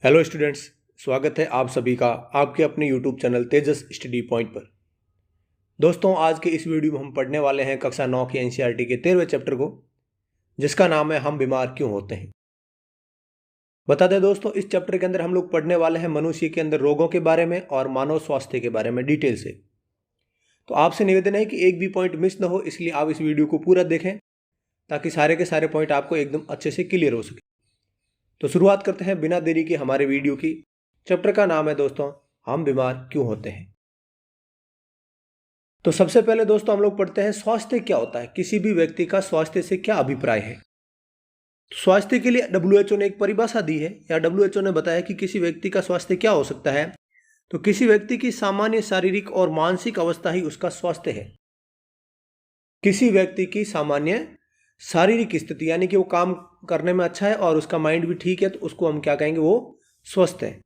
Hello students, स्वागत है आप सभी का आपके अपने यूट्यूब चैनल तेजस स्टडी पॉइंट पर। दोस्तों, आज के इस वीडियो में हम पढ़ने वाले हैं कक्षा 9 की एनसीईआरटी के 13वें चैप्टर को, जिसका नाम है हम बीमार क्यों होते हैं। बता दें दोस्तों, इस चैप्टर के अंदर हम लोग पढ़ने वाले हैं मनुष्य के अंदर रोगों के बारे में और मानव स्वास्थ्य के बारे में डिटेल से। तो आपसे निवेदन है कि एक भी पॉइंट मिस ना हो, इसलिए आप इस वीडियो को पूरा देखें ताकि सारे के सारे पॉइंट आपको एकदम अच्छे से क्लियर हो सके। तो शुरुआत करते हैं बिना देरी के हमारे वीडियो की। चैप्टर का नाम है दोस्तों हम बीमार क्यों होते हैं। तो सबसे पहले दोस्तों हम लोग पढ़ते हैं स्वास्थ्य क्या होता है, किसी भी व्यक्ति का स्वास्थ्य से क्या अभिप्राय है। स्वास्थ्य के लिए डब्ल्यूएचओ ने एक परिभाषा दी है, या डब्ल्यूएचओ ने बताया कि किसी व्यक्ति का स्वास्थ्य क्या हो सकता है। तो किसी व्यक्ति की सामान्य शारीरिक और मानसिक अवस्था ही उसका स्वास्थ्य है। किसी व्यक्ति की सामान्य शारीरिक स्थिति यानी कि वो काम करने में अच्छा है और उसका माइंड भी ठीक है, तो उसको हम क्या कहेंगे, वो स्वस्थ है।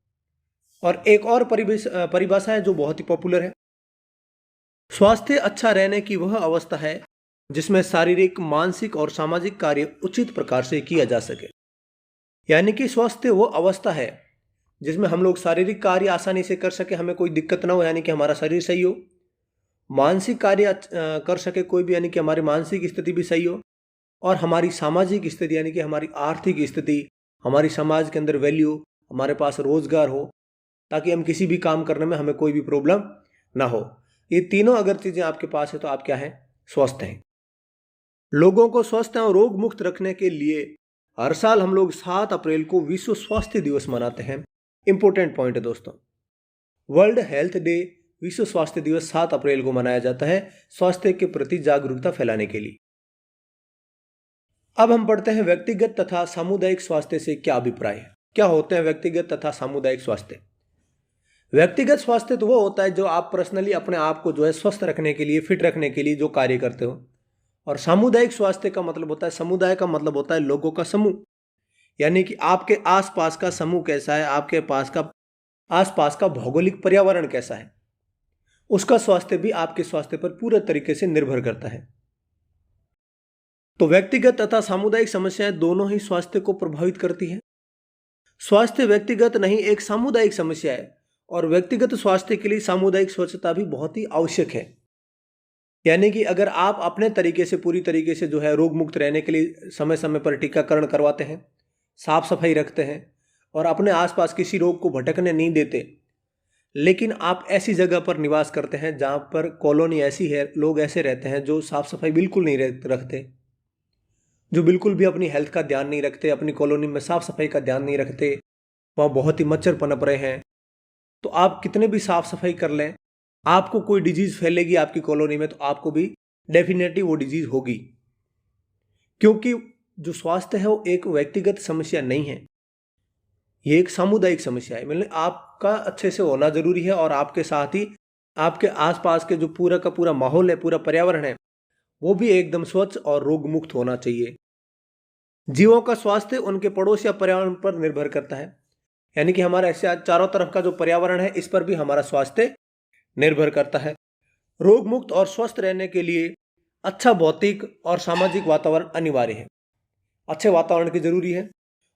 और एक और परिभाषा है जो बहुत ही पॉपुलर है। स्वास्थ्य अच्छा रहने की वह अवस्था है जिसमें शारीरिक, मानसिक और सामाजिक कार्य उचित प्रकार से किया जा सके। यानी कि स्वास्थ्य वो अवस्था है जिसमें हम लोग शारीरिक कार्य आसानी से कर सके, हमें कोई दिक्कत ना हो, यानी कि हमारा शरीर सही हो। मानसिक कार्य कर सके कोई भी, यानी कि हमारी मानसिक स्थिति भी सही हो। और हमारी सामाजिक स्थिति यानी कि हमारी आर्थिक स्थिति, हमारी समाज के अंदर वैल्यू, हमारे पास रोजगार हो, ताकि हम किसी भी काम करने में हमें कोई भी प्रॉब्लम ना हो। ये तीनों अगर चीजें आपके पास है तो आप क्या हैं, स्वस्थ हैं। लोगों को स्वस्थ और रोग मुक्त रखने के लिए हर साल हम लोग 7 अप्रैल को विश्व स्वास्थ्य दिवस मनाते हैं। इंपॉर्टेंट पॉइंट है दोस्तों, वर्ल्ड हेल्थ डे, विश्व स्वास्थ्य दिवस 7 अप्रैल को मनाया जाता है स्वास्थ्य के प्रति जागरूकता फैलाने के लिए। अब हम पढ़ते हैं व्यक्तिगत तथा सामुदायिक स्वास्थ्य से क्या अभिप्राय है। क्या होते हैं व्यक्तिगत तथा सामुदायिक स्वास्थ्य। व्यक्तिगत स्वास्थ्य तो वो होता है जो आप पर्सनली अपने आप को जो है स्वस्थ रखने के लिए, फिट रखने के लिए जो कार्य करते हो। और सामुदायिक स्वास्थ्य का मतलब होता है, समुदाय का मतलब होता है लोगों का समूह, यानी कि आपके आसपास का समूह कैसा है, आपके आसपास का भौगोलिक पर्यावरण कैसा है, उसका स्वास्थ्य भी आपके स्वास्थ्य पर पूरे तरीके से निर्भर करता है। तो व्यक्तिगत तथा सामुदायिक समस्याएं दोनों ही स्वास्थ्य को प्रभावित करती हैं। स्वास्थ्य व्यक्तिगत नहीं, एक सामुदायिक समस्या है, और व्यक्तिगत स्वास्थ्य के लिए सामुदायिक स्वच्छता भी बहुत ही आवश्यक है। यानी कि अगर आप अपने तरीके से, पूरी तरीके से जो है रोग मुक्त रहने के लिए समय समय पर टीकाकरण करवाते हैं, साफ सफाई रखते हैं और अपने आसपास किसी रोग को भटकने नहीं देते, लेकिन आप ऐसी जगह पर निवास करते हैं जहां पर कॉलोनी ऐसी है, लोग ऐसे रहते हैं जो साफ सफाई बिल्कुल नहीं रखते, जो बिल्कुल भी अपनी हेल्थ का ध्यान नहीं रखते, अपनी कॉलोनी में साफ सफाई का ध्यान नहीं रखते, वहाँ बहुत ही मच्छर पनप रहे हैं, तो आप कितने भी साफ सफाई कर लें, आपको कोई डिजीज फैलेगी आपकी कॉलोनी में, तो आपको भी डेफिनेटली वो डिजीज होगी। क्योंकि जो स्वास्थ्य है वो एक व्यक्तिगत समस्या नहीं है, ये एक सामुदायिक समस्या है। मतलब आपका अच्छे से होना जरूरी है, और आपके साथ ही आपके आसपास के जो पूरा का पूरा माहौल है, पूरा पर्यावरण है, वो भी एकदम स्वच्छ और रोग मुक्त होना चाहिए। जीवों का स्वास्थ्य उनके पड़ोस या पर्यावरण पर निर्भर करता है, यानी कि हमारा ऐसे चारों तरफ का जो पर्यावरण है, इस पर भी हमारा स्वास्थ्य निर्भर करता है। रोग मुक्त और स्वस्थ रहने के लिए अच्छा भौतिक और सामाजिक वातावरण अनिवार्य है। अच्छे वातावरण की जरूरी है,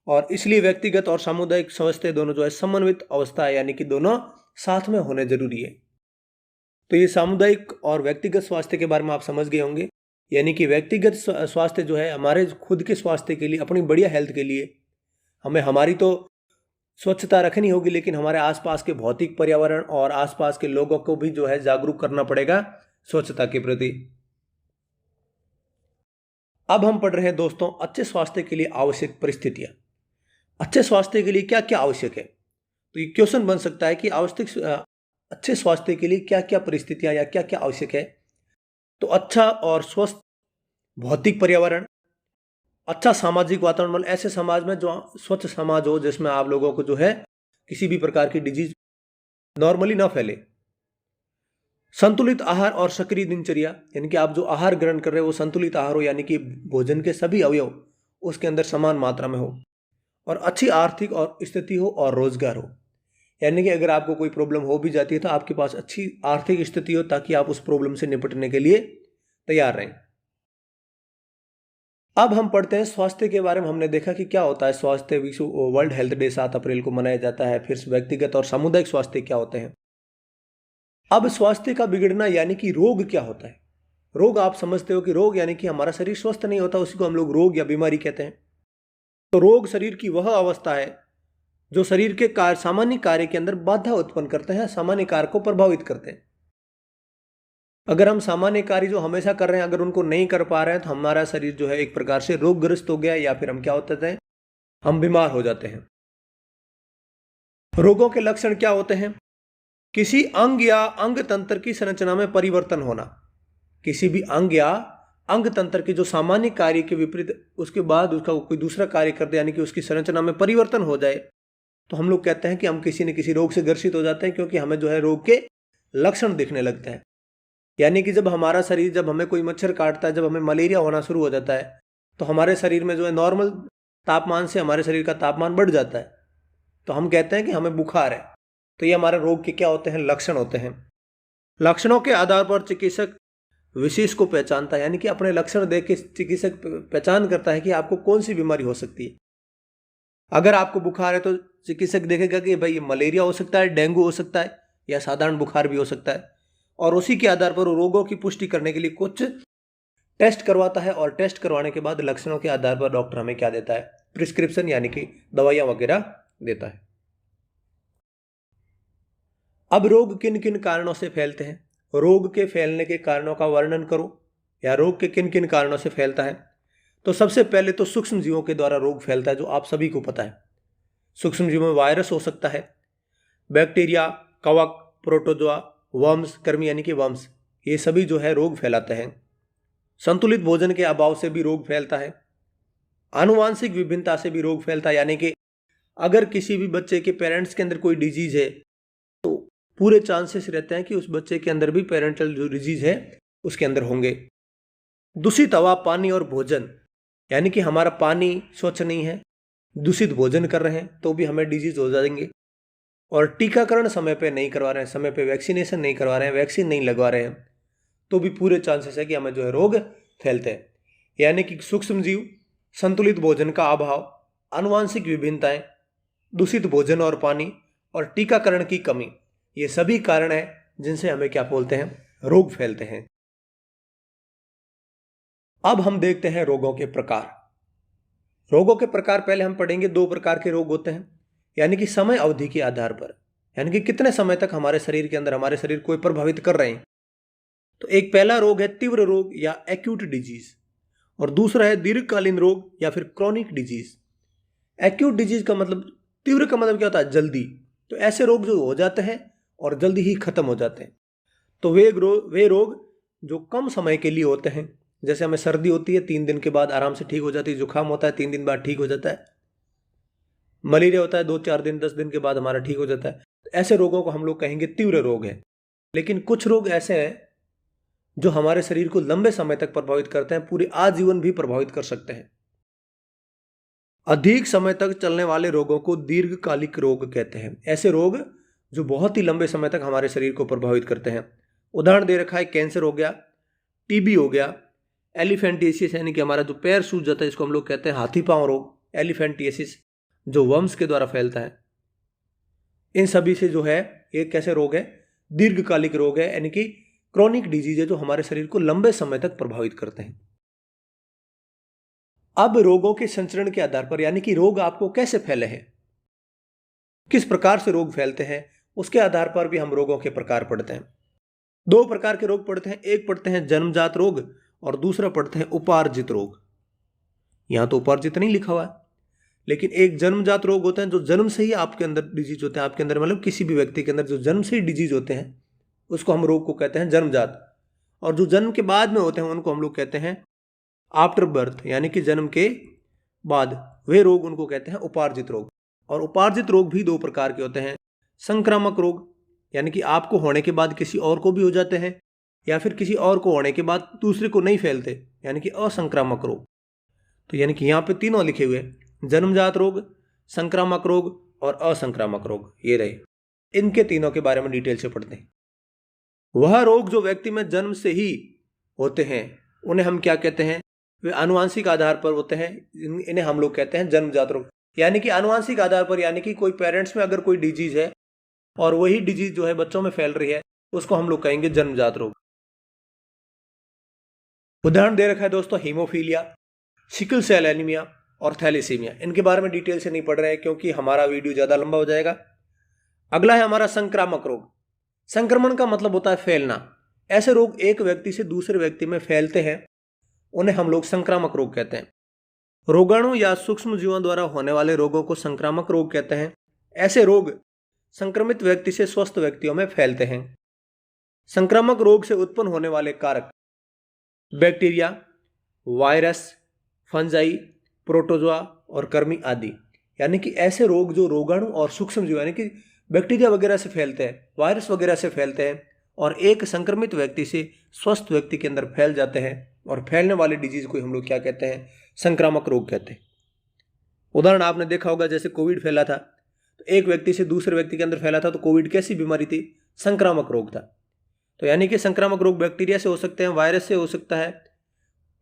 और इसलिए व्यक्तिगत और सामुदायिक स्वास्थ्य दोनों जो है समन्वित अवस्था है, यानी कि दोनों साथ में होने जरूरी है। तो ये सामुदायिक और व्यक्तिगत स्वास्थ्य के बारे में आप समझ गए होंगे। यानी कि व्यक्तिगत स्वास्थ्य जो है हमारे खुद के स्वास्थ्य के लिए, अपनी बढ़िया हेल्थ के लिए हमें हमारी तो स्वच्छता रखनी होगी, लेकिन हमारे आसपास के भौतिक पर्यावरण और आसपास के लोगों को भी जो है जागरूक करना पड़ेगा स्वच्छता के प्रति। अब हम पढ़ रहे हैं दोस्तों अच्छे स्वास्थ्य के लिए आवश्यक परिस्थितियां। अच्छे स्वास्थ्य के लिए क्या क्या आवश्यक है। तो ये क्वेश्चन बन सकता है कि अच्छे स्वास्थ्य के लिए क्या क्या परिस्थितियां या क्या क्या आवश्यक है। तो अच्छा और स्वस्थ भौतिक पर्यावरण, अच्छा सामाजिक वातावरण, मतलब ऐसे समाज में जो स्वच्छ समाज हो, जिसमें आप लोगों को जो है किसी भी प्रकार की डिजीज नॉर्मली ना फैले। संतुलित आहार और सक्रिय दिनचर्या, यानी कि आप जो आहार ग्रहण कर रहे हो वो संतुलित आहार हो, यानी कि भोजन के सभी अवयव उसके अंदर समान मात्रा में हो, और अच्छी आर्थिक और स्थिति हो और रोजगार हो। यानी कि अगर आपको कोई प्रॉब्लम हो भी जाती है तो आपके पास अच्छी आर्थिक स्थिति हो, ताकि आप उस प्रॉब्लम से निपटने के लिए तैयार रहें। अब हम पढ़ते हैं स्वास्थ्य के बारे में। हमने देखा कि क्या होता है स्वास्थ्य। विश्व वर्ल्ड हेल्थ डे 7 अप्रैल को मनाया जाता है। फिर व्यक्तिगत और सामुदायिक स्वास्थ्य क्या होते हैं। अब स्वास्थ्य का बिगड़ना यानी कि रोग क्या होता है। रोग आप समझते हो कि रोग यानी कि हमारा शरीर स्वस्थ नहीं होता, उसी को हम लोग रोग या बीमारी कहते हैं। तो रोग शरीर की वह अवस्था है जो शरीर के सामान्य कार्य के अंदर बाधा उत्पन्न करते हैं, सामान्य कार्य को प्रभावित करते हैं। अगर हम सामान्य कार्य जो हमेशा कर रहे हैं अगर उनको नहीं कर पा रहे हैं तो हमारा शरीर जो है एक प्रकार से रोगग्रस्त हो गया, या फिर हम क्या होते हैं, हम बीमार हो जाते हैं। रोगों के लक्षण क्या होते हैं। किसी अंग या अंग तंत्र की संरचना में परिवर्तन होना। किसी भी अंग या अंग तंत्र के जो सामान्य कार्य के विपरीत उसके बाद उसका कोई दूसरा कार्य कर दे, यानी कि उसकी संरचना में परिवर्तन हो जाए, तो हम लोग कहते हैं कि हम किसी न किसी रोग से ग्रसित हो जाते हैं, क्योंकि हमें जो है रोग के लक्षण दिखने लगते हैं। यानी कि जब हमारा शरीर, जब हमें कोई मच्छर काटता है, जब हमें मलेरिया होना शुरू हो जाता है, तो हमारे शरीर में जो है नॉर्मल तापमान से हमारे शरीर का तापमान बढ़ जाता है, तो हम कहते हैं कि हमें बुखार है। तो ये हमारे रोग के क्या होते हैं, लक्षण होते हैं। लक्षणों के आधार पर चिकित्सक विशेष को पहचानता है, यानी कि अपने लक्षण देख के चिकित्सक पहचान करता है कि आपको कौन सी बीमारी हो सकती है। अगर आपको बुखार है तो चिकित्सक देखेगा कि भाई ये मलेरिया हो सकता है, डेंगू हो सकता है, या साधारण बुखार भी हो सकता है, और उसी के आधार पर रोगों की पुष्टि करने के लिए कुछ टेस्ट करवाता है, और टेस्ट करवाने के बाद लक्षणों के आधार पर डॉक्टर हमें क्या देता है, प्रिस्क्रिप्शन यानी कि दवाइयां वगैरह देता है। अब रोग किन किन कारणों से फैलते हैं। रोग के फैलने के कारणों का वर्णन करो, या रोग के किन किन कारणों से फैलता है। तो सबसे पहले तो सूक्ष्म जीवों के द्वारा रोग फैलता है, जो आप सभी को पता है। सूक्ष्म जीवों में वायरस हो सकता है, बैक्टीरिया, कवक, प्रोटोजोआ, वर्म्स, कृमि यानी कि वर्म्स, ये सभी जो है रोग फैलाते हैं। संतुलित भोजन के अभाव से भी रोग फैलता है। आनुवांशिक विभिन्नता से भी रोग फैलता है, यानी कि अगर किसी भी बच्चे के पेरेंट्स के अंदर कोई डिजीज है तो पूरे चांसेस रहते हैं कि उस बच्चे के अंदर भी पेरेंटल जो डिजीज है उसके अंदर होंगे। दूषित हवा, पानी और भोजन, यानी कि हमारा पानी स्वच्छ नहीं है, दूषित भोजन कर रहे हैं तो भी हमें डिजीज हो जाएंगे। और टीकाकरण समय पे नहीं करवा रहे हैं, समय पे वैक्सीनेशन नहीं करवा रहे हैं, वैक्सीन नहीं लगवा रहे हैं, तो भी पूरे चांसेस है कि हमें जो है रोग फैलते हैं। यानी कि सूक्ष्म जीव, संतुलित भोजन का अभाव, आनुवांशिक विभिन्नताएं, दूषित भोजन और पानी, और टीकाकरण की कमी, ये सभी कारण है जिनसे हमें क्या बोलते हैं, रोग फैलते हैं। अब हम देखते हैं रोगों के प्रकार। रोगों के प्रकार पहले हम पढ़ेंगे। 2 प्रकार के रोग होते हैं, यानी कि समय अवधि के आधार पर, यानी कि कितने समय तक हमारे शरीर के अंदर हमारे शरीर को प्रभावित कर रहे हैं। तो एक पहला रोग है तीव्र रोग या एक्यूट डिजीज, और दूसरा है दीर्घकालीन रोग या फिर क्रॉनिक डिजीज। एक्यूट डिजीज का मतलब, तीव्र का मतलब क्या होता है, जल्दी। तो ऐसे रोग जो हो जाते हैं और जल्दी ही खत्म हो जाते हैं। तो वे रोग जो कम समय के लिए होते हैं, जैसे हमें सर्दी होती है 3 दिन के बाद आराम से ठीक हो जाती है, जुकाम होता है 3 दिन बाद ठीक हो जाता है, मलेरिया होता है 2-4 दिन 10 दिन के बाद हमारा ठीक हो जाता है। तो ऐसे रोगों को हम लोग कहेंगे तीव्र रोग है। लेकिन कुछ रोग ऐसे हैं जो हमारे शरीर को लंबे समय तक प्रभावित करते हैं, पूरे आजीवन भी प्रभावित कर सकते हैं। अधिक समय तक चलने वाले रोगों को दीर्घकालिक रोग कहते हैं। ऐसे रोग जो बहुत ही लंबे समय तक हमारे शरीर को प्रभावित करते हैं। उदाहरण दे रखा है, कैंसर हो गया, टीबी हो गया, एलिफेंटियासिस यानी कि हमारा जो पैर सूज जाता है इसको हम लोग कहते हैं हाथी पांव रोग, एलिफेंटियासिस, जो वर्म्स के द्वारा फैलता है। इन सभी से जो है ये कैसे रोग है, दीर्घकालिक रोग है, यानी कि क्रॉनिक डिजीज है जो हमारे शरीर को लंबे समय तक प्रभावित करते हैं। अब रोगों के संचरण के आधार पर, यानी कि रोग आपको कैसे फैले हैं, किस प्रकार से रोग फैलते हैं, उसके आधार पर भी हम रोगों के प्रकार पढ़ते हैं। 2 प्रकार के रोग पढ़ते हैं, एक पढ़ते हैं जन्मजात रोग और दूसरा पढ़ते हैं उपार्जित रोग। यहां तो उपार्जित नहीं लिखा हुआ है, लेकिन एक जन्मजात रोग होते हैं जो जन्म से ही आपके अंदर डिजीज होते हैं, आपके अंदर मतलब किसी भी व्यक्ति के अंदर जो जन्म से ही डिजीज होते हैं उसको हम रोग को कहते हैं जन्मजात। और जो जन्म के बाद में होते हैं उनको हम लोग कहते हैं आफ्टर बर्थ, यानी कि जन्म के बाद, वे रोग उनको कहते हैं उपार्जित रोग। और उपार्जित रोग भी 2 प्रकार के होते हैं, संक्रामक रोग, यानी कि आपको होने के बाद किसी और को भी हो जाते हैं, या फिर किसी और को होने के बाद दूसरे को नहीं फैलते, यानी कि असंक्रामक रोग। तो यानी कि यहाँ पे तीनों लिखे हुए, जन्मजात रोग, संक्रामक रोग और असंक्रामक रोग, ये रहे। इनके तीनों के बारे में डिटेल से पढ़ते हैं। वह रोग जो व्यक्ति में जन्म से ही होते हैं उन्हें हम क्या कहते हैं, वे आनुवंशिक आधार पर होते हैं, इन्हें हम लोग कहते हैं जन्मजात रोग। यानी कि आनुवंशिक आधार पर, यानी कि कोई पेरेंट्स में अगर कोई डिजीज है और वही डिजीज जो है बच्चों में फैल रही है, उसको हम लोग कहेंगे जन्मजात रोग। उदाहरण दे रखा है दोस्तों हीमोफीलिया, सिकल सेल एनीमिया और थैलेसीमिया। इनके बारे में डिटेल से नहीं पढ़ रहे हैं क्योंकि हमारा वीडियो ज्यादा लंबा हो जाएगा। अगला है हमारा संक्रामक रोग। संक्रमण का मतलब होता है फैलना। ऐसे रोग एक व्यक्ति से दूसरे व्यक्ति में फैलते हैं, उन्हें हम लोग संक्रामक रोग कहते हैं। रोगाणु या सूक्ष्म जीवों द्वारा होने वाले रोगों को संक्रामक रोग कहते हैं। ऐसे रोग संक्रमित व्यक्ति से स्वस्थ व्यक्तियों में फैलते हैं। संक्रामक रोग से उत्पन्न होने वाले कारक बैक्टीरिया, वायरस, फंजाई, प्रोटोजोआ और कृमि आदि। यानी कि ऐसे रोग जो रोगाणु और सूक्ष्म जीव यानी कि बैक्टीरिया वगैरह से फैलते हैं, वायरस वगैरह से फैलते हैं और एक संक्रमित व्यक्ति से स्वस्थ व्यक्ति के अंदर फैल जाते हैं, और फैलने वाले डिजीज को हम लोग क्या कहते हैं? संक्रामक रोग कहते हैं। उदाहरण आपने देखा होगा, जैसे कोविड फैला था तो एक व्यक्ति से दूसरे व्यक्ति के अंदर फैला था, तो कोविड कैसी बीमारी थी? संक्रामक रोग था। तो यानी कि संक्रामक रोग बैक्टीरिया से हो सकते हैं, वायरस से हो सकता है,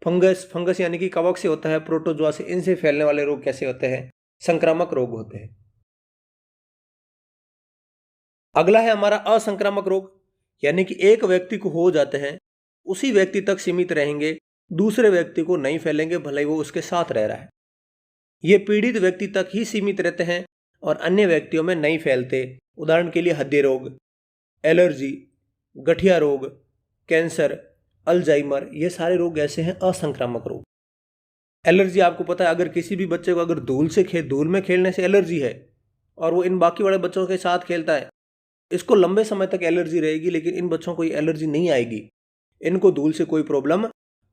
फंगस यानी कि कवक से होता है, प्रोटोजोआ से। इनसे फैलने वाले रोग कैसे होते हैं? संक्रामक रोग होते हैं। अगला है हमारा असंक्रामक रोग। यानी कि एक व्यक्ति को हो जाते हैं, उसी व्यक्ति तक सीमित रहेंगे, दूसरे व्यक्ति को नहीं फैलेंगे, भले ही वो उसके साथ रह रहा है। ये पीड़ित व्यक्ति तक ही सीमित रहते हैं और अन्य व्यक्तियों में नहीं फैलते। उदाहरण के लिए हृदय रोग, एलर्जी, गठिया रोग, कैंसर, अल्जाइमर, ये सारे रोग ऐसे हैं असंक्रामक रोग। एलर्जी आपको पता है, अगर किसी भी बच्चे को अगर धूल में खेलने से एलर्जी है और वो इन बाकी वाले बच्चों के साथ खेलता है, इसको लंबे समय तक एलर्जी रहेगी, लेकिन इन बच्चों को ये एलर्जी नहीं आएगी, इनको धूल से कोई प्रॉब्लम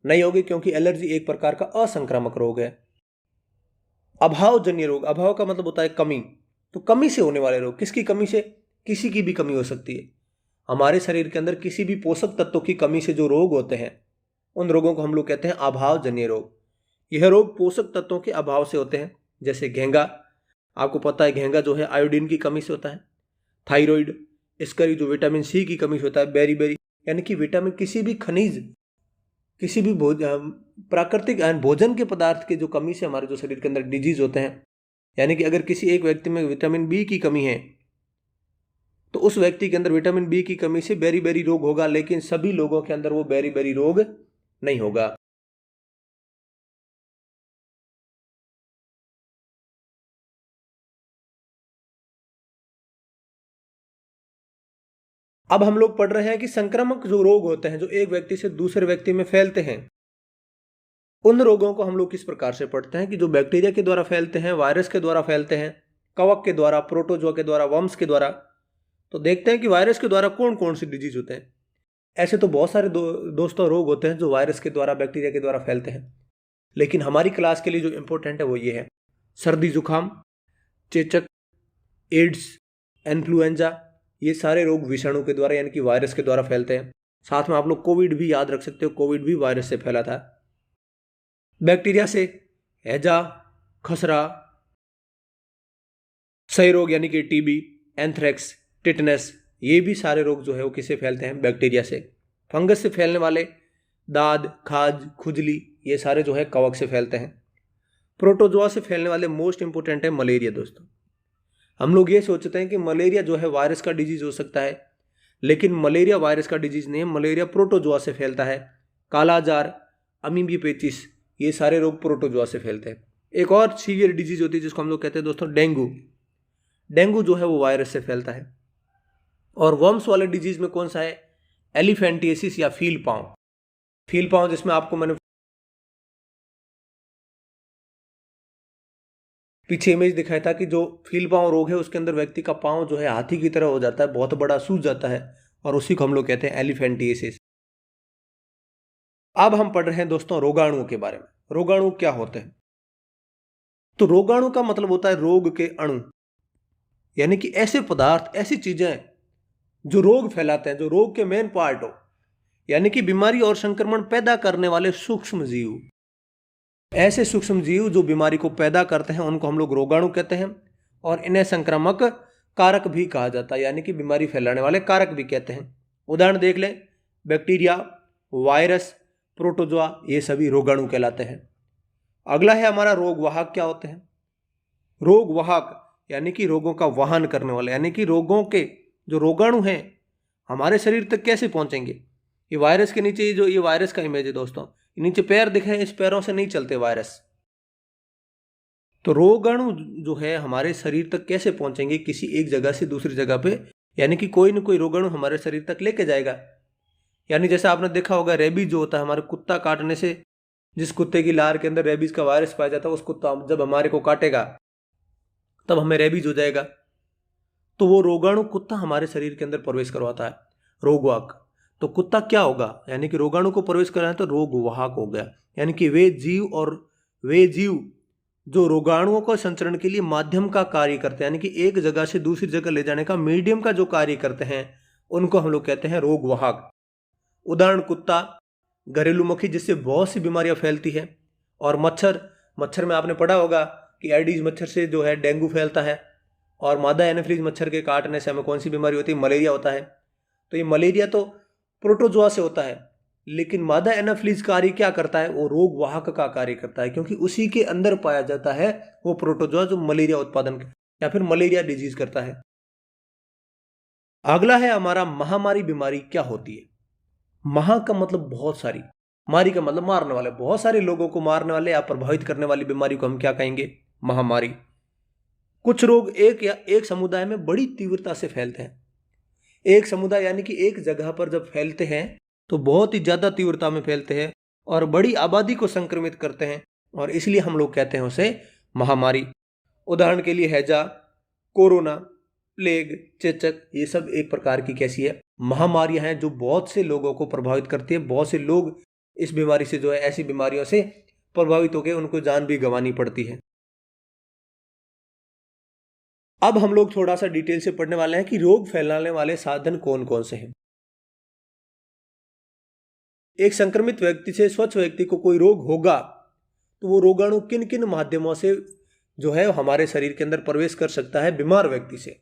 नहीं होगी, क्योंकि एलर्जी एक प्रकार का असंक्रामक रोग है। अभावजन्य रोग, अभाव का मतलब होता है कमी, तो कमी से होने वाले रोग। किसकी कमी से? किसी की भी कमी हो सकती है। हमारे शरीर के अंदर किसी भी पोषक तत्वों की कमी से जो रोग होते हैं, उन रोगों को हम लोग कहते हैं अभावजन्य रोग। यह रोग पोषक तत्वों के अभाव से होते हैं, जैसे घेंगा, आपको पता है घेंगा जो है आयोडीन की कमी से होता है। थायराइड, स्करी जो विटामिन सी की कमी से होता है। बेरी यानी कि विटामिन, किसी भी खनिज, किसी भी प्राकृतिक भोजन के पदार्थ की जो कमी से हमारे जो शरीर के अंदर डिजीज होते हैं। यानी कि अगर किसी एक व्यक्ति में विटामिन बी की कमी है, तो उस व्यक्ति के अंदर विटामिन बी की कमी से बेरी रोग होगा, लेकिन सभी लोगों के अंदर वो बेरी रोग नहीं होगा। अब हम लोग पढ़ रहे हैं कि संक्रामक जो रोग होते हैं, जो एक व्यक्ति से दूसरे व्यक्ति में फैलते हैं, उन रोगों को हम लोग किस प्रकार से पढ़ते हैं कि जो बैक्टीरिया के द्वारा फैलते हैं, वायरस के द्वारा फैलते हैं, कवक के द्वारा, प्रोटोजोआ के द्वारा, वर्म्स के द्वारा। तो देखते हैं कि वायरस के द्वारा कौन कौन सी डिजीज होते हैं। ऐसे तो बहुत सारे दोस्तों रोग होते हैं जो वायरस के द्वारा, बैक्टीरिया के द्वारा फैलते हैं, लेकिन हमारी क्लास के लिए जो इंपॉर्टेंट है वो ये है: सर्दी जुकाम, चेचक, एड्स, इन्फ्लुएंजा, ये सारे रोग विषाणु के द्वारा यानी कि वायरस के द्वारा फैलते हैं। साथ में आप लोग कोविड भी याद रख सकते हो, कोविड भी वायरस से फैला था। बैक्टीरिया से हैजा, खसरा, क्षय रोग यानी कि टीबी, एंथ्रेक्स, टिटनेस, ये भी सारे रोग जो है वो किससे फैलते हैं? बैक्टीरिया से। फंगस से फैलने वाले दाद, खाज, खुजली, ये सारे जो है कवक से फैलते हैं। प्रोटोजोआ से फैलने वाले मोस्ट इंपोर्टेंट है मलेरिया। दोस्तों, हम लोग ये सोचते हैं कि मलेरिया जो है वायरस का डिजीज हो सकता है, लेकिन मलेरिया वायरस का डिजीज नहीं है, मलेरिया प्रोटोजोआ से फैलता है। कालाजार, अमीबियोपेचिस, ये सारे रोग प्रोटोजोआ से फैलते हैं। एक और सीवियर डिजीज होती है जिसको हम लोग कहते हैं दोस्तों डेंगू। डेंगू जो है वो वायरस से फैलता है। और वर्म्स वाले डिजीज में कौन सा है? एलिफेंटिएसिस या फील पाँव। फील पाँव जिसमें आपको मैंने पीछे इमेज दिखाया था कि जो फील पाँव रोग है उसके अंदर व्यक्ति का पाँव जो है हाथी की तरह हो जाता है, बहुत बड़ा सूज जाता है, और उसी को हम लोग कहते हैं एलिफेंटिएसिस। अब हम पढ़ रहे हैं दोस्तों रोगाणुओं के बारे में। रोगाणु क्या होते हैं? तो रोगाणु का मतलब होता है रोग के अणु, यानी कि ऐसे पदार्थ, ऐसी चीजें जो रोग फैलाते हैं, जो रोग के मेन पार्ट हो, यानी कि बीमारी और संक्रमण पैदा करने वाले सूक्ष्म जीव। ऐसे सूक्ष्म जीव जो बीमारी को पैदा करते हैं उनको हम लोग रोगाणु कहते हैं, और इन्हें संक्रामक कारक भी कहा जाता है, यानी कि बीमारी फैलाने वाले कारक भी कहते हैं। उदाहरण देख लें: बैक्टीरिया, वायरस, प्रोटोजोआ, ये सभी रोगाणु कहलाते हैं। अगला है हमारा रोगवाहक क्या होते हैं। रोगवाहक यानी कि रोगों का वाहन करने वाले, यानी कि रोगों के जो रोगाणु हैं हमारे शरीर तक कैसे पहुंचेंगे। ये वायरस के नीचे जो ये वायरस का इमेज है दोस्तों, नीचे पैर दिख रहे हैं, इस पैरों से नहीं चलते वायरस। तो रोगाणु जो है हमारे शरीर तक कैसे पहुंचेंगे, किसी एक जगह से दूसरी जगह पे, यानी कि कोई ना कोई रोगाणु हमारे शरीर तक लेके जाएगा। यानी जैसे आपने देखा होगा रेबीज जो होता है, हमारे कुत्ता काटने से जिस कुत्ते की लार के अंदर रेबीज का वायरस पाया जाता है, उस कुत्ता जब हमारे को काटेगा तब हमें रेबीज हो जाएगा। तो वो रोगाणु कुत्ता हमारे शरीर के अंदर प्रवेश करवाता है, रोगवाहक। तो कुत्ता क्या होगा, यानी कि रोगाणु को प्रवेश कराए तो रोगवाहक हो गया। यानी कि वे जीव जो रोगाणुओं को संचरण के लिए माध्यम का कार्य करते हैं, यानी कि एक जगह से दूसरी जगह ले जाने का मीडियम का जो कार्य करते हैं, उनको हम लोग कहते हैं रोगवाहक। उदाहरण कुत्ता, घरेलू मक्खी जिससे बहुत सी बीमारियां फैलती है, और मच्छर में आपने पढ़ा होगा कि एडीज मच्छर से जो है डेंगू फैलता है, और मादा एनाफिलीज मच्छर के काटने से हमें कौन सी बीमारी होती है, मलेरिया होता है। तो ये मलेरिया तो प्रोटोजोआ से होता है, लेकिन मादा एनाफिलीज कार्य क्या करता है, वो रोगवाहक का कार्य करता है, क्योंकि उसी के अंदर पाया जाता है वो प्रोटोजोआ जो मलेरिया उत्पादन या फिर मलेरिया डिजीज करता है। अगला है हमारा महामारी बीमारी क्या होती है। महा का मतलब बहुत सारी, मारी का मतलब मारने वाले, बहुत सारे लोगों को मारने वाले या प्रभावित करने वाली बीमारी को हम क्या कहेंगे, महामारी। कुछ रोग एक समुदाय में बड़ी तीव्रता से फैलते हैं। एक समुदाय यानी कि एक जगह पर जब फैलते हैं तो बहुत ही ज्यादा तीव्रता में फैलते हैं और बड़ी आबादी को संक्रमित करते हैं, और इसलिए हम लोग कहते हैं उसे महामारी। उदाहरण के लिए हैजा, कोरोना, प्लेग, चेचक, ये सब एक प्रकार की कैसी है, महामारियां हैं जो बहुत से लोगों को प्रभावित करती है। बहुत से लोग इस बीमारी से जो है, ऐसी बीमारियों से प्रभावित होकर उनको जान भी गंवानी पड़ती है। अब हम लोग थोड़ा सा डिटेल से पढ़ने वाले हैं कि रोग फैलाने वाले साधन कौन कौन से हैं। एक संक्रमित व्यक्ति से स्वच्छ व्यक्ति को कोई रोग होगा तो वो रोगाणु किन किन माध्यमों से जो है हमारे शरीर के अंदर प्रवेश कर सकता है बीमार व्यक्ति से।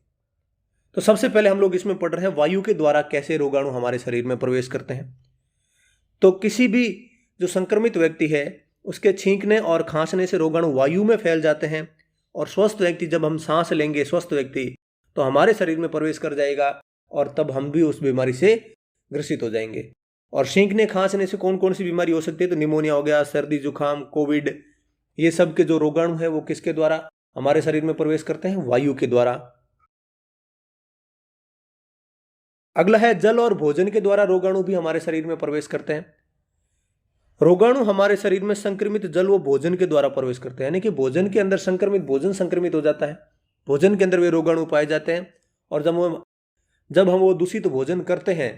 तो सबसे पहले हम लोग इसमें पढ़ रहे हैं वायु के द्वारा कैसे रोगाणु हमारे शरीर में प्रवेश करते हैं। तो किसी भी जो संक्रमित व्यक्ति है उसके छींकने और खांसने से रोगाणु वायु में फैल जाते हैं, और स्वस्थ व्यक्ति, जब हम सांस लेंगे स्वस्थ व्यक्ति, तो हमारे शरीर में प्रवेश कर जाएगा और तब हम भी उस बीमारी से ग्रसित हो जाएंगे। और छींकने खांसने से कौन कौन सी बीमारी हो सकती है, तो निमोनिया हो गया, सर्दी जुकाम, कोविड, ये सब के जो रोगाणु है वो किसके द्वारा हमारे शरीर में प्रवेश करते हैं, वायु के द्वारा। अगला है जल और भोजन के द्वारा रोगाणु भी हमारे शरीर में प्रवेश करते हैं। रोगाणु हमारे शरीर में संक्रमित जल व भोजन के द्वारा प्रवेश करते हैं, यानी कि भोजन के अंदर भोजन संक्रमित हो जाता है, भोजन के अंदर वे रोगाणु पाए जाते हैं। और जब हम वो दूषित भोजन करते हैं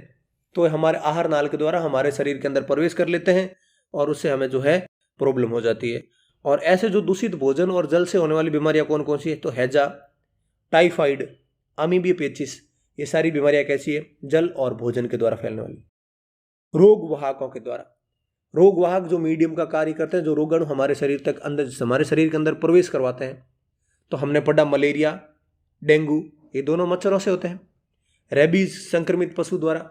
तो हमारे आहार नाल के द्वारा हमारे शरीर के अंदर प्रवेश कर लेते हैं और उससे हमें जो है प्रॉब्लम हो जाती है। और ऐसे जो दूषित भोजन और जल से होने वाली बीमारियां कौन कौन सी है, तो हैजा, टाइफाइड, अमीबियोपेचिस, ये सारी बीमारियां कैसी है, जल और भोजन के द्वारा फैलने वाली। रोगवाहकों के द्वारा, रोगवाहक जो मीडियम का कार्य करते हैं, जो रोगाणु हमारे शरीर के अंदर प्रवेश करवाते हैं। तो हमने पढ़ा मलेरिया, डेंगू, ये दोनों मच्छरों से होते हैं। रेबीज संक्रमित पशु द्वारा,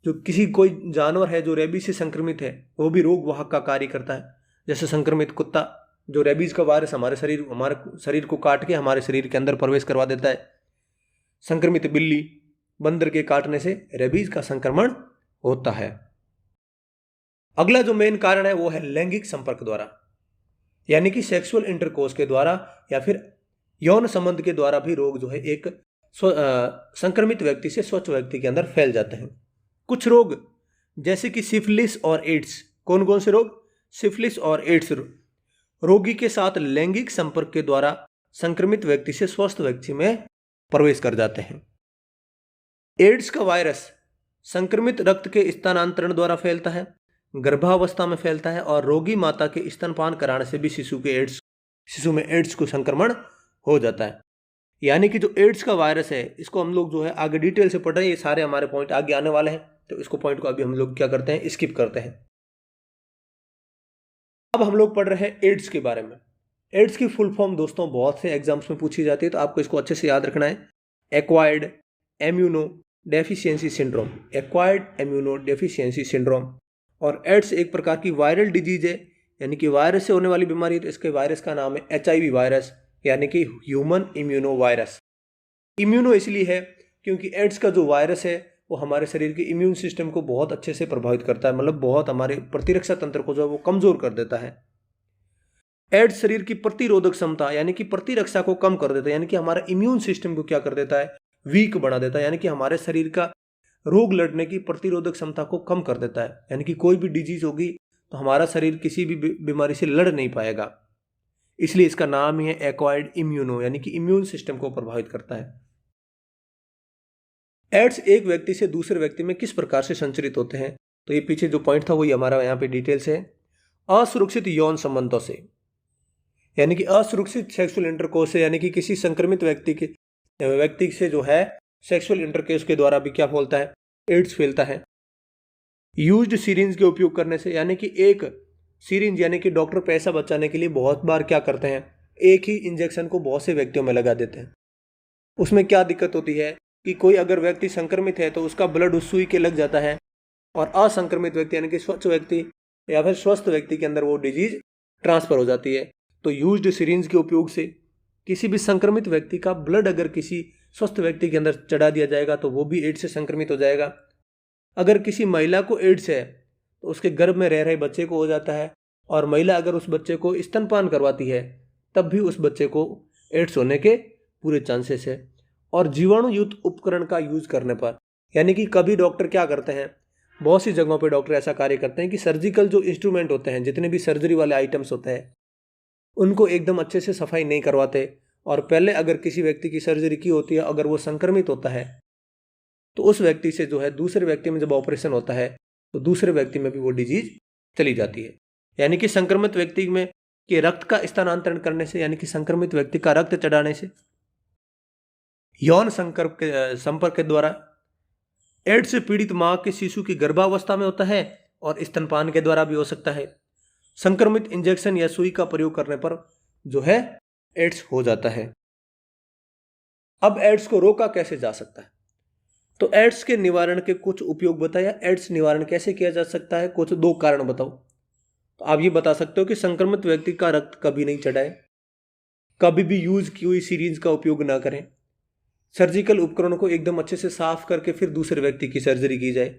जो कोई जानवर है जो रेबीज से संक्रमित है वो भी रोगवाहक का कार्य करता है। जैसे संक्रमित कुत्ता जो रेबीज का वायरस हमारे शरीर को काट के हमारे शरीर के अंदर प्रवेश करवा देता है। संक्रमित बिल्ली, बंदर के काटने से रेबीज का संक्रमण होता है। अगला जो मेन कारण है वो है लैंगिक संपर्क द्वारा, यानी कि सेक्सुअल इंटरकोर्स के द्वारा या फिर यौन संबंध के द्वारा भी रोग जो है एक संक्रमित व्यक्ति से स्वच्छ व्यक्ति के अंदर फैल जाते हैं। कुछ रोग जैसे कि सिफिलिस और एड्स, कौन कौन से रोग, सिफिलिस और एड्स रोगी के साथ लैंगिक संपर्क के द्वारा संक्रमित व्यक्ति से स्वस्थ व्यक्ति में प्रवेश कर जाते हैं। एड्स का वायरस संक्रमित रक्त के स्थानांतरण द्वारा फैलता है, गर्भावस्था में फैलता है, और रोगी माता के स्तनपान कराने से भी शिशु में एड्स को संक्रमण हो जाता है। यानी कि जो एड्स का वायरस है इसको हम लोग जो है आगे डिटेल से पढ़ रहे हैं, ये सारे हमारे पॉइंट आगे आने वाले हैं, तो इसको पॉइंट को अभी हम लोग क्या करते हैं, स्किप करते हैं। अब हम लोग पढ़ रहे हैं एड्स के बारे में। एड्स की फुल फॉर्म दोस्तों बहुत से एग्जाम्स में पूछी जाती है, तो आपको इसको अच्छे से याद रखना है। Acquired immuno deficiency syndrome, acquired immuno deficiency syndrome, और एड्स एक प्रकार की वायरल डिजीज है, यानी कि वायरस से होने वाली बीमारी है। तो इसके वायरस का नाम है HIV वायरस, यानी कि ह्यूमन इम्यूनो वायरस। इम्यूनो इसलिए है क्योंकि एड्स का जो वायरस है वो हमारे शरीर के इम्यून सिस्टम को बहुत अच्छे से प्रभावित करता है, मतलब बहुत हमारे प्रतिरक्षा तंत्र को जो है वो कमजोर कर देता है। एड्स शरीर की प्रतिरोधक क्षमता यानी कि प्रतिरक्षा को कम कर देता है, यानी कि हमारा इम्यून सिस्टम को क्या कर देता है, वीक बना देता है, यानी कि हमारे शरीर का रोग लड़ने की प्रतिरोधक क्षमता को कम कर देता है। यानी कि कोई भी डिजीज होगी तो हमारा शरीर किसी भी बीमारी से लड़ नहीं पाएगा, इसलिए इसका नाम ही है एक्वायर्ड इम्यूनो, यानी कि इम्यून सिस्टम को प्रभावित करता है। एड्स एक व्यक्ति से दूसरे व्यक्ति में किस प्रकार से संचरित होते हैं, तो ये पीछे जो पॉइंट था वही हमारा यहाँ पे डिटेल्स है। असुरक्षित यौन संबंधों से, यानी कि असुरक्षित सेक्सुअल इंटरकोर्स से, यानी कि किसी संक्रमित व्यक्ति से जो है सेक्सुअल इंटरकोर्स के द्वारा भी क्या फैलता है, एड्स फैलता है। यूज्ड सीरिंज के उपयोग करने से, यानी कि एक सीरिंज यानी कि डॉक्टर पैसा बचाने के लिए बहुत बार क्या करते हैं, एक ही इंजेक्शन को बहुत से व्यक्तियों में लगा देते हैं। उसमें क्या दिक्कत होती है कि कोई अगर व्यक्ति संक्रमित है तो उसका ब्लड उस सुई के लग जाता है, और असंक्रमित व्यक्ति यानी कि स्वच्छ व्यक्ति या फिर स्वस्थ व्यक्ति के अंदर वो डिजीज ट्रांसफर हो जाती है। तो यूज्ड सिरिंज के उपयोग से किसी भी संक्रमित व्यक्ति का ब्लड अगर किसी स्वस्थ व्यक्ति के अंदर चढ़ा दिया जाएगा तो वो भी एड्स से संक्रमित हो जाएगा। अगर किसी महिला को एड्स है तो उसके गर्भ में रह रहे बच्चे को हो जाता है, और महिला अगर उस बच्चे को स्तनपान करवाती है तब भी उस बच्चे को एड्स होने के पूरे चांसेस है। और जीवाणु युक्त उपकरण का यूज करने पर, यानी कि कभी डॉक्टर क्या करते हैं, बहुत सी जगहों पे डॉक्टर ऐसा कार्य करते हैं कि सर्जिकल जो इंस्ट्रूमेंट होते हैं, जितने भी सर्जरी वाले आइटम्स होते हैं, उनको एकदम अच्छे से सफाई नहीं करवाते, और पहले अगर किसी व्यक्ति की सर्जरी की होती है, अगर वो संक्रमित होता है तो उस व्यक्ति से जो है दूसरे व्यक्ति में जब ऑपरेशन होता है तो दूसरे व्यक्ति में भी वो डिजीज चली जाती है। यानी कि संक्रमित व्यक्ति में के रक्त का स्थानांतरण करने से, यानी कि संक्रमित व्यक्ति का रक्त चढ़ाने से, यौन संपर्क के द्वारा, एड्स से पीड़ित मां के शिशु की गर्भावस्था में होता है, और स्तनपान के द्वारा भी हो सकता है। संक्रमित इंजेक्शन या सुई का प्रयोग करने पर जो है एड्स हो जाता है। अब एड्स को रोका कैसे जा सकता है, तो एड्स के निवारण के कुछ उपयोग बताया। एड्स निवारण कैसे किया जा सकता है, कुछ 2 कारण बताओ। तो आप ये बता सकते हो कि संक्रमित व्यक्ति का रक्त कभी नहीं चढ़ाए, कभी भी यूज की हुई सीरीज का उपयोग ना करें, सर्जिकल उपकरणों को एकदम अच्छे से साफ करके फिर दूसरे व्यक्ति की सर्जरी की जाए।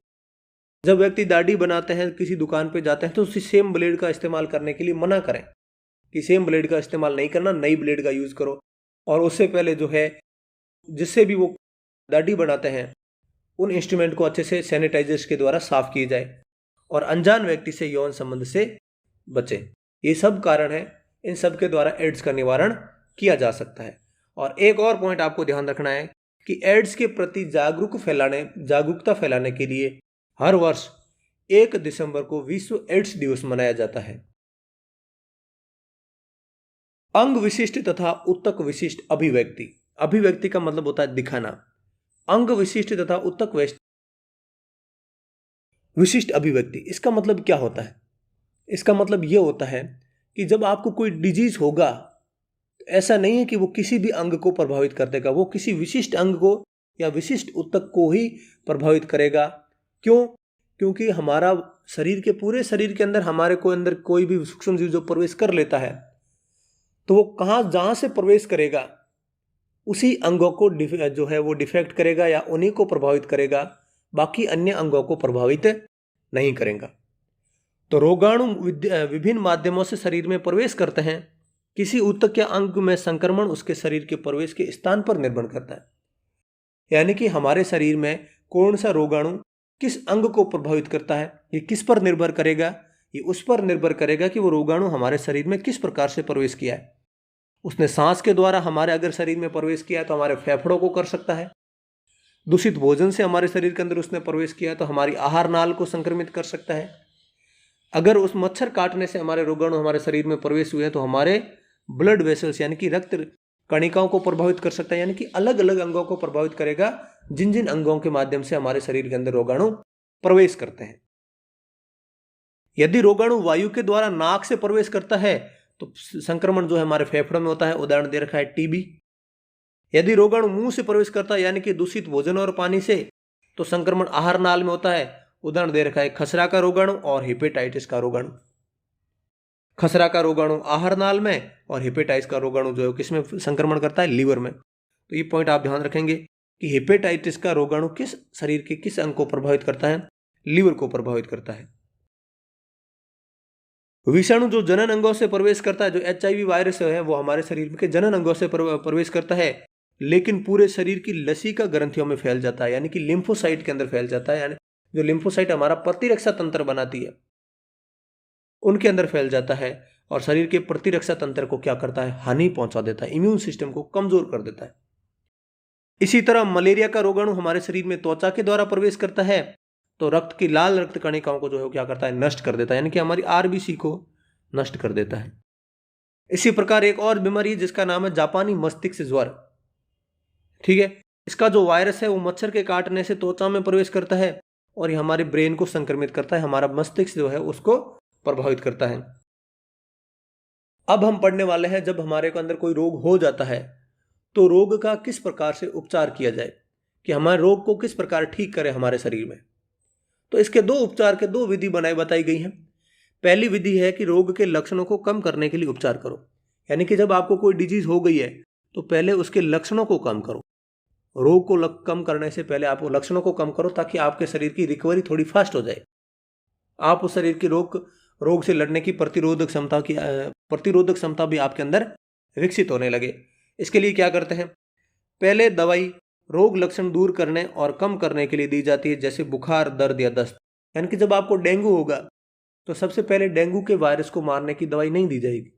जब व्यक्ति दाढ़ी बनाते हैं, किसी दुकान पे जाते हैं, तो उसी सेम ब्लेड का इस्तेमाल करने के लिए मना करें कि सेम ब्लेड का इस्तेमाल नहीं करना, नई ब्लेड का यूज करो। और उससे पहले जो है जिससे भी वो दाढ़ी बनाते हैं उन इंस्ट्रूमेंट को अच्छे से सैनिटाइजर्स के द्वारा साफ किए जाए, और अनजान व्यक्ति से यौन संबंध से बचें। ये सब कारण है, इन सब के द्वारा एड्स का निवारण किया जा सकता है। और एक और पॉइंट आपको ध्यान रखना है कि एड्स के प्रति जागरूकता फैलाने के लिए हर वर्ष 1 दिसंबर को विश्व एड्स दिवस मनाया जाता है। अंग विशिष्ट तथा उत्तक विशिष्ट अभिव्यक्ति, अभिव्यक्ति का मतलब होता है दिखाना। अंग विशिष्ट तथा उत्तक विशिष्ट अभिव्यक्ति, इसका मतलब क्या होता है, इसका मतलब यह होता है कि जब आपको कोई डिजीज होगा तो ऐसा नहीं है कि वो किसी भी अंग को प्रभावित कर देगा, वो किसी विशिष्ट अंग को या विशिष्ट उत्तक को ही प्रभावित करेगा। क्यों? क्योंकि हमारा शरीर के पूरे शरीर के अंदर हमारे को अंदर कोई भी सूक्ष्म जीव जो प्रवेश कर लेता है तो वो जहां से प्रवेश करेगा उसी अंगों को जो है वो डिफेक्ट करेगा या उन्हीं को प्रभावित करेगा, बाकी अन्य अंगों को प्रभावित नहीं करेगा। तो रोगाणु विभिन्न माध्यमों से शरीर में प्रवेश करते हैं। किसी उत्तक या अंग में संक्रमण उसके शरीर के प्रवेश के स्थान पर निर्भर करता है, यानी कि हमारे शरीर में कौन सा रोगाणु किस अंग को प्रभावित करता है, ये किस पर निर्भर करेगा, ये उस पर निर्भर करेगा कि वो रोगाणु हमारे शरीर में किस प्रकार से प्रवेश किया है। उसने सांस के द्वारा हमारे अगर शरीर में प्रवेश किया है तो हमारे फेफड़ों को कर सकता है। दूषित भोजन से हमारे शरीर के अंदर उसने प्रवेश किया तो हमारी आहार नाल को संक्रमित कर सकता है। अगर उस मच्छर काटने से हमारे रोगाणु हमारे शरीर में प्रवेश हुए तो हमारे ब्लड वेसल्स यानी कि रक्त कणिकाओं को प्रभावित कर सकता है, यानी कि अलग अलग अंगों को प्रभावित करेगा जिन जिन अंगों के माध्यम से हमारे शरीर के अंदर रोगाणु प्रवेश करते हैं। यदि रोगाणु वायु के द्वारा नाक से प्रवेश करता है तो संक्रमण जो है हमारे फेफड़ों में होता है, उदाहरण दे रखा है टीबी। यदि रोगाणु मुंह से प्रवेश करता है यानी कि दूषित भोजन और पानी से, तो संक्रमण आहार नाल में होता है, उदाहरण दे रखा है खसरा का रोगाणु और हेपेटाइटिस का रोगाणु। खसरा का रोगाणु आहार नाल में और हेपेटाइटिस का रोगाणु जो है किसमें संक्रमण करता है, लीवर में। तो ये पॉइंट आप ध्यान रखेंगे कि हेपेटाइटिस का रोगाणु किस शरीर के किस अंग को प्रभावित करता है, लीवर को प्रभावित करता है। विषाणु जो जनन अंगों से प्रवेश करता है, जो HIV वायरस है वो हमारे शरीर के जनन अंगों से प्रवेश करता है, लेकिन पूरे शरीर की लसिका ग्रंथियों में फैल जाता है, यानी कि लिम्फोसाइट के अंदर फैल जाता है। यानी जो लिम्फोसाइट हमारा प्रतिरक्षा तंत्र बनाती है उनके अंदर फैल जाता है और शरीर के प्रतिरक्षा तंत्र को क्या करता है, हानि पहुंचा देता है, इम्यून सिस्टम को कमजोर कर देता है। इसी तरह मलेरिया का रोगाणु हमारे शरीर में त्वचा के द्वारा प्रवेश करता है तो रक्त की लाल रक्त कणिकाओं को जो है क्या करता है, नष्ट कर देता है, यानी कि हमारी RBC को नष्ट कर देता है। इसी प्रकार एक और बीमारी है जिसका नाम है जापानी मस्तिष्क ज्वर। ठीक है, इसका जो वायरस है वो मच्छर के काटने से त्वचा में प्रवेश करता है और ये हमारे ब्रेन को संक्रमित करता है, हमारा मस्तिष्क जो है उसको प्रभावित करता है। अब हम पढ़ने वाले हैं जब हमारे को अंदर कोई रोग हो जाता है तो रोग का किस प्रकार से उपचार किया जाए, कि हमारे रोग को किस प्रकार ठीक करें हमारे शरीर में। तो इसके दो उपचार के दो विधि बताई गई हैं। पहली विधि है कि रोग के लक्षणों को कम करने के लिए उपचार करो, यानी कि जब आपको कोई डिजीज हो गई है तो पहले उसके लक्षणों को कम करो। रोग को कम करने से पहले आप लक्षणों को कम करो ताकि आपके शरीर की रिकवरी थोड़ी फास्ट हो जाए, आप उस शरीर की रोग से लड़ने की प्रतिरोधक क्षमता भी आपके अंदर विकसित होने लगे। इसके लिए क्या करते हैं, पहले दवाई रोग लक्षण दूर करने और कम करने के लिए दी जाती है, जैसे बुखार, दर्द या दस्त। यानी कि जब आपको डेंगू होगा तो सबसे पहले डेंगू के वायरस को मारने की दवाई नहीं दी जाएगी,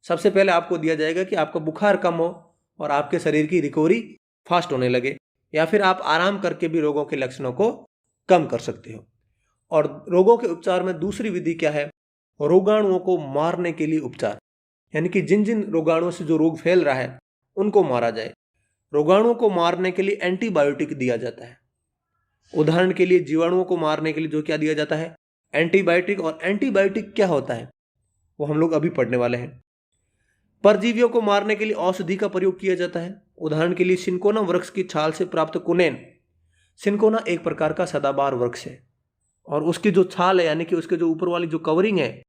सबसे पहले आपको दिया जाएगा कि आपका बुखार कम हो और आपके शरीर की रिकवरी फास्ट होने लगे, या फिर आप आराम करके भी रोगों के लक्षणों को कम कर सकते हो। और रोगों के उपचार में दूसरी विधि क्या है, रोगाणुओं को मारने के लिए उपचार, यानी कि जिन जिन रोगाणुओं से जो रोग फैल रहा है उनको मारा जाए। रोगाणुओं को मारने के लिए एंटीबायोटिक दिया जाता है। उदाहरण के लिए जीवाणुओं को मारने के लिए जो क्या दिया जाता है, एंटीबायोटिक। और एंटीबायोटिक क्या होता है वो हम लोग अभी पढ़ने वाले हैं। परजीवियों को मारने के लिए औषधि का प्रयोग किया जाता है। उदाहरण के लिए सिनकोना वृक्ष की छाल से प्राप्त कुनेन। सिनकोना एक प्रकार का सदाबहार वृक्ष है और उसकी जो छाल है, यानी कि उसके जो ऊपर वाली जो कवरिंग है,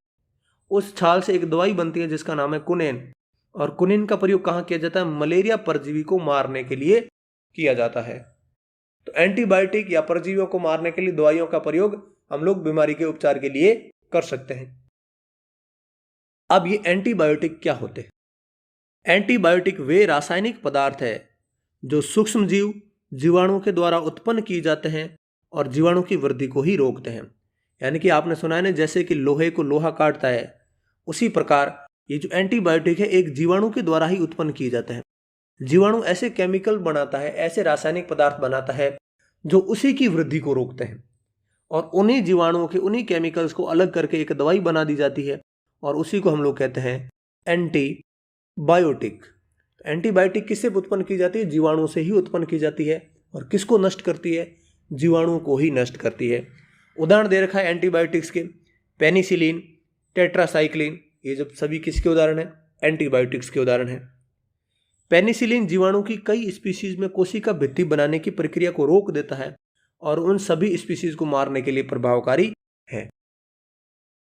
उस छाल से एक दवाई बनती है जिसका नाम है कुनेन। और कुनेन का प्रयोग कहाँ किया जाता है, मलेरिया परजीवी को मारने के लिए किया जाता है। तो एंटीबायोटिक या परजीवियों को मारने के लिए दवाइयों का प्रयोग हम लोग बीमारी के उपचार के लिए कर सकते हैं। अब ये एंटीबायोटिक क्या होते हैं? एंटीबायोटिक वे रासायनिक पदार्थ है जो सूक्ष्म जीव जीवाणुओं के द्वारा उत्पन्न किए जाते हैं और जीवाणु की वृद्धि को ही रोकते हैं। यानी कि आपने सुना है ना, जैसे कि लोहे को लोहा काटता है, उसी प्रकार ये जो एंटीबायोटिक है एक जीवाणु के द्वारा ही उत्पन्न किए जाते हैं। जीवाणु ऐसे केमिकल बनाता है, ऐसे रासायनिक पदार्थ बनाता है जो उसी की वृद्धि को रोकते हैं, और उन्हीं जीवाणुओं के उन्हीं केमिकल्स को अलग करके एक दवाई बना दी जाती है और उसी को हम लोग कहते हैं एंटीबायोटिक। एंटीबायोटिक किससे उत्पन्न की जाती है, जीवाणु से ही उत्पन्न की जाती है। और किसको नष्ट करती है, जीवाणु को ही नष्ट करती है। उदाहरण दे रखा है एंटीबायोटिक्स के, पेनिसिलिन, टेट्रासाइक्लिन, ये जब सभी किसके उदाहरण है, एंटीबायोटिक्स के उदाहरण है। पेनिसिलिन जीवाणु की कई स्पीशीज में कोशिका भित्ति बनाने की प्रक्रिया को रोक देता है और उन सभी स्पीशीज को मारने के लिए प्रभावकारी है।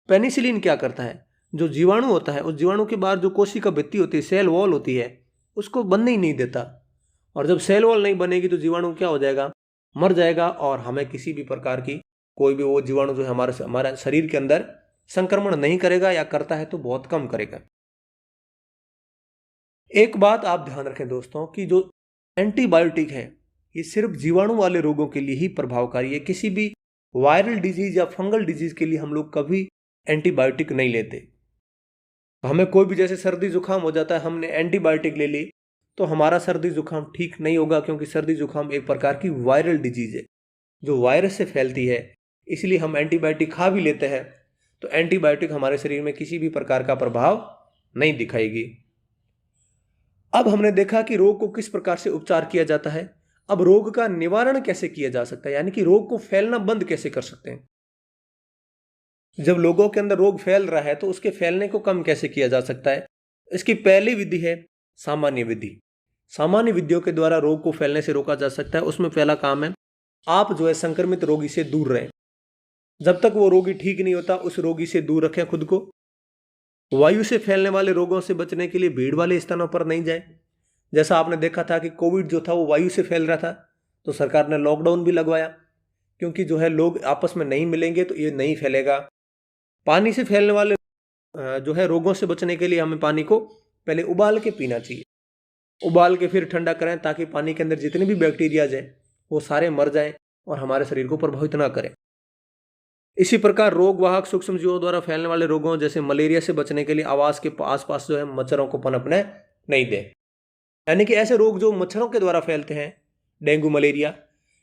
पेनिसिलिन क्या करता है, जो जीवाणु होता है उस जीवाणु के बाहर जो कोशिका भित्ति होती है, सेल वॉल होती है, उसको बनने ही नहीं देता। और जब सेल वॉल नहीं बनेगी तो जीवाणु क्या हो जाएगा, मर जाएगा, और हमें किसी भी प्रकार की कोई भी वो जीवाणु जो है हमारा शरीर के अंदर संक्रमण नहीं करेगा, या करता है तो बहुत कम करेगा। एक बात आप ध्यान रखें दोस्तों कि जो एंटीबायोटिक है ये सिर्फ जीवाणु वाले रोगों के लिए ही प्रभावकारी है। किसी भी वायरल डिजीज या फंगल डिजीज के लिए हम लोग कभी एंटीबायोटिक नहीं लेते। हमें कोई भी जैसे सर्दी जुकाम हो जाता है, हमने एंटीबायोटिक ले ली तो हमारा सर्दी जुकाम ठीक नहीं होगा, क्योंकि सर्दी जुकाम एक प्रकार की वायरल डिजीज है जो वायरस से फैलती है। इसलिए हम एंटीबायोटिक खा भी लेते हैं तो एंटीबायोटिक हमारे शरीर में किसी भी प्रकार का प्रभाव नहीं दिखाएगी। अब हमने देखा कि रोग को किस प्रकार से उपचार किया जाता है। अब रोग का निवारण कैसे किया जा सकता है, यानी कि रोग को फैलना बंद कैसे कर सकते हैं। जब लोगों के अंदर रोग फैल रहा है तो उसके फैलने को कम कैसे किया जा सकता है। इसकी पहली विधि है सामान्य विधि। सामान्य विधियों के द्वारा रोग को फैलने से रोका जा सकता है। उसमें पहला काम है आप जो है संक्रमित रोगी से दूर रहें। जब तक वो रोगी ठीक नहीं होता उस रोगी से दूर रखें खुद को। वायु से फैलने वाले रोगों से बचने के लिए भीड़ वाले स्थानों पर नहीं जाए। जैसा आपने देखा था कि कोविड जो था वो वायु से फैल रहा था, तो सरकार ने लॉकडाउन भी लगवाया, क्योंकि जो है लोग आपस में नहीं मिलेंगे तो ये नहीं फैलेगा। पानी से फैलने वाले जो है रोगों से बचने के लिए हमें पानी को पहले उबाल के पीना चाहिए, उबाल के फिर ठंडा करें, ताकि पानी के अंदर जितने भी बैक्टीरिया हैं वो सारे मर जाएं और हमारे शरीर को प्रभावित ना करें। इसी प्रकार रोग वाहक सूक्ष्म जीवों द्वारा फैलने वाले रोगों जैसे मलेरिया से बचने के लिए आवास के आसपास जो है मच्छरों को पनपने नहीं दें। यानी कि ऐसे रोग जो मच्छरों के द्वारा फैलते हैं, डेंगू मलेरिया,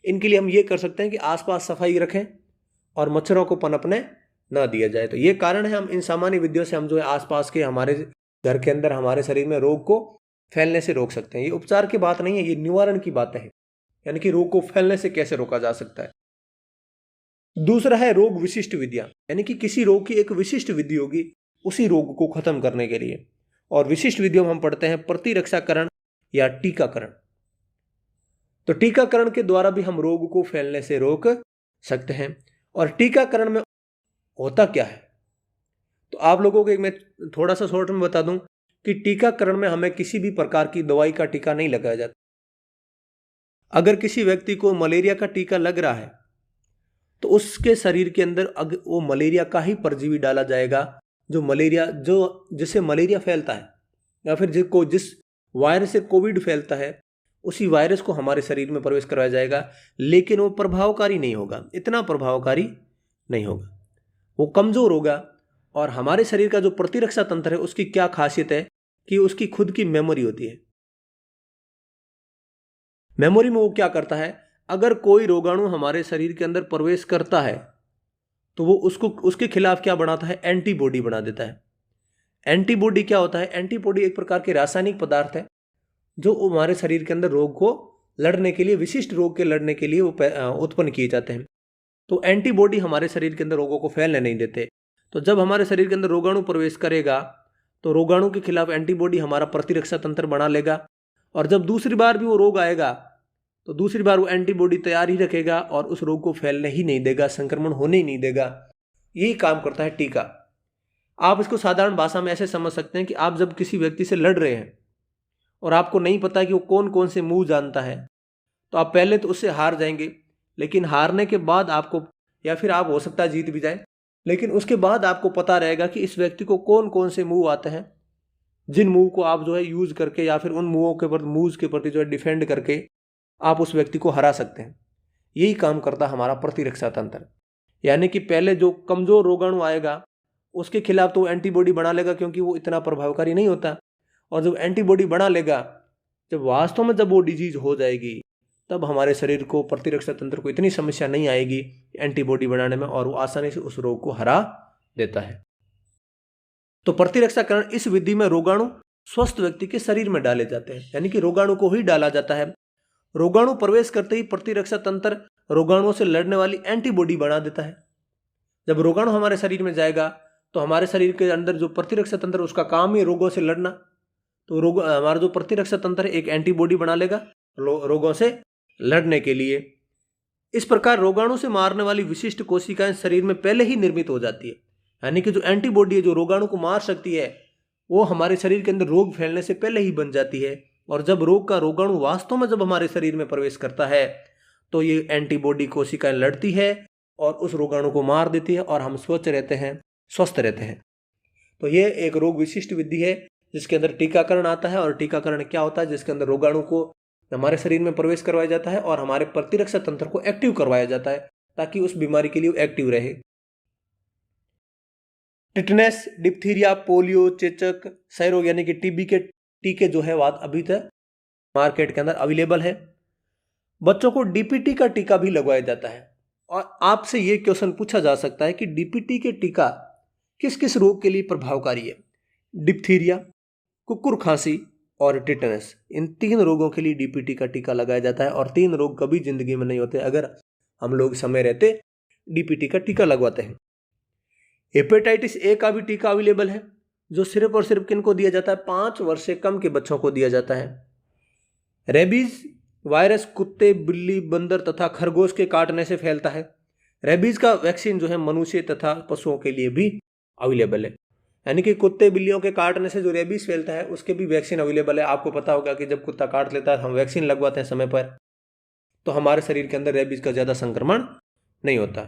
इनके लिए हम ये कर सकते हैं कि आसपास सफाई रखें और मच्छरों को पनपने ना दिया जाए। तो ये कारण है, हम इन सामान्य विधियों से हम जो है आसपास के हमारे घर के अंदर हमारे शरीर में रोग को फैलने से रोक सकते हैं। ये उपचार की बात नहीं है, ये निवारण की बात है, यानी कि रोग को फैलने से कैसे रोका जा सकता है। दूसरा है रोग विशिष्ट विधियां, यानी कि किसी रोग की एक विशिष्ट विधि होगी उसी रोग को खत्म करने के लिए। और विशिष्ट विधियों में हम पढ़ते हैं प्रतिरक्षाकरण या टीकाकरण। तो टीकाकरण के द्वारा भी हम रोग को फैलने से रोक सकते हैं। और टीकाकरण में होता क्या है, तो आप लोगों को एक मैं थोड़ा सा शॉर्ट में बता दूं कि टीकाकरण में हमें किसी भी प्रकार की दवाई का टीका नहीं लगाया जाता। अगर किसी व्यक्ति को मलेरिया का टीका लग रहा है तो उसके शरीर के अंदर वो मलेरिया का ही परजीवी डाला जाएगा, जिससे मलेरिया फैलता है, या फिर जिस वायरस से कोविड फैलता है उसी वायरस को हमारे शरीर में प्रवेश करवाया जाएगा। लेकिन वो प्रभावकारी नहीं होगा, इतना प्रभावकारी नहीं होगा, वो कमजोर होगा। और हमारे शरीर का जो प्रतिरक्षा तंत्र है उसकी क्या खासियत है कि उसकी खुद की मेमोरी होती है। मेमोरी में वो क्या करता है, अगर कोई रोगाणु हमारे शरीर के अंदर प्रवेश करता है तो वो उसके खिलाफ क्या बनाता है, एंटीबॉडी बना देता है। एंटीबॉडी क्या होता है, एंटीबॉडी एक प्रकार के रासायनिक पदार्थ है जो हमारे शरीर के अंदर रोग को लड़ने के लिए, विशिष्ट रोग के लड़ने के लिए वो उत्पन्न किए जाते हैं। तो एंटीबॉडी हमारे शरीर के अंदर रोगों को फैलने नहीं देते। तो जब हमारे शरीर के अंदर रोगाणु प्रवेश करेगा तो रोगाणु के खिलाफ एंटीबॉडी हमारा प्रतिरक्षा तंत्र बना लेगा, और जब दूसरी बार भी वो रोग आएगा तो दूसरी बार वो एंटीबॉडी तैयार ही रखेगा और उस रोग को फैलने ही नहीं देगा, संक्रमण होने ही नहीं देगा। यही काम करता है टीका। आप इसको साधारण भाषा में ऐसे समझ सकते हैं कि आप जब किसी व्यक्ति से लड़ रहे हैं और आपको नहीं पता कि वो कौन कौन से मुंह जानता है, तो आप पहले तो उससे हार जाएंगे, लेकिन हारने के बाद आपको, या फिर आप हो सकता है जीत भी जाए, लेकिन उसके बाद आपको पता रहेगा कि इस व्यक्ति को कौन कौन से मुंह आते हैं, जिन मुंह को आप जो है यूज करके या फिर उन मुंहों के प्रति जो है डिफेंड करके आप उस व्यक्ति को हरा सकते हैं। यही काम करता है हमारा प्रतिरक्षा तंत्र। यानी कि पहले जो कमजोर रोगाणु आएगा उसके खिलाफ तो एंटीबॉडी बना लेगा, क्योंकि वो इतना प्रभावकारी नहीं होता। और जब एंटीबॉडी बना लेगा, जब वास्तव में जब वो डिजीज हो जाएगी, तब हमारे शरीर को, प्रतिरक्षा तंत्र को इतनी समस्या नहीं आएगी एंटीबॉडी बनाने में, और वो आसानी से उस रोग को हरा देता है। तो प्रतिरक्षाकरण इस विधि में रोगाणु स्वस्थ व्यक्ति के शरीर में डाले जाते हैं, यानी कि रोगाणु को ही डाला जाता है। रोगाणु प्रवेश करते ही प्रतिरक्षा तंत्र रोगाणुओं से लड़ने वाली एंटीबॉडी बना देता है। जब रोगाणु हमारे शरीर में जाएगा तो हमारे शरीर के अंदर जो प्रतिरक्षा तंत्र, उसका काम ही रोगों से लड़ना। तो हमारा जो प्रतिरक्षा तंत्र एक एंटीबॉडी बना लेगा रोगों से लड़ने के लिए। इस प्रकार रोगाणु से मारने वाली विशिष्ट कोशिकाएं शरीर में पहले ही निर्मित हो जाती है। यानी कि जो एंटीबॉडी है जो रोगाणु को मार सकती है, वो हमारे शरीर के अंदर रोग फैलने से पहले ही बन जाती है। और जब रोग का रोगाणु वास्तव में जब हमारे शरीर में प्रवेश करता है तो ये एंटीबॉडी कोशिकाएं लड़ती है और उस रोगाणु को मार देती है, और हम स्वस्थ रहते हैं, स्वस्थ रहते हैं। तो ये एक रोग विशिष्ट विधि है जिसके अंदर टीकाकरण आता है। और टीकाकरण क्या होता है, जिसके अंदर रोगाणु को हमारे शरीर में प्रवेश करवाया जाता है और हमारे प्रतिरक्षा तंत्र को एक्टिव करवाया जाता है, ताकि उस बीमारी के लिए एक्टिव रहे। टिटनेस, डिप्थीरिया, पोलियो, चेचक, क्षय रोग यानी कि टीबी के टीके जो है अभी तक मार्केट के अंदर अवेलेबल है। बच्चों को डीपीटी का टीका भी लगवाया जाता है। और आपसे ये क्वेश्चन पूछा जा सकता है कि डीपीटी के टीका किस किस रोग के लिए प्रभावकारी है। डिप्थीरिया, कुकुर खांसी और टिटनेस, इन 3 रोगों के लिए डीपीटी का टीका लगाया जाता है। और 3 रोग कभी जिंदगी में नहीं होते अगर हम लोग समय रहते डीपीटी का टीका लगवाते हैं। हेपेटाइटिस ए का भी टीका अवेलेबल है, जो सिर्फ और सिर्फ किनको दिया जाता है, 5 वर्ष से कम के बच्चों को दिया जाता है। रेबीज वायरस कुत्ते, बिल्ली, बंदर तथा खरगोश के काटने से फैलता है। रेबीज का वैक्सीन जो है मनुष्य तथा पशुओं के लिए भी अवेलेबल है, यानी कि कुत्ते बिल्लियों के काटने से जो रेबीज फैलता है उसके भी वैक्सीन अवेलेबल है। आपको पता होगा कि जब कुत्ता काट लेता है हम वैक्सीन लगवाते हैं समय पर, तो हमारे शरीर के अंदर रेबीज का ज़्यादा संक्रमण नहीं होता।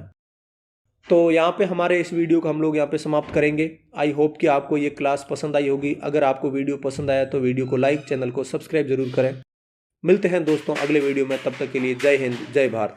तो यहाँ पे हमारे इस वीडियो को हम लोग यहाँ पे समाप्त करेंगे। आई होप कि आपको ये क्लास पसंद आई होगी। अगर आपको वीडियो पसंद आया तो वीडियो को लाइक, चैनल को सब्सक्राइब जरूर करें। मिलते हैं दोस्तों अगले वीडियो में, तब तक के लिए जय हिंद, जय भारत।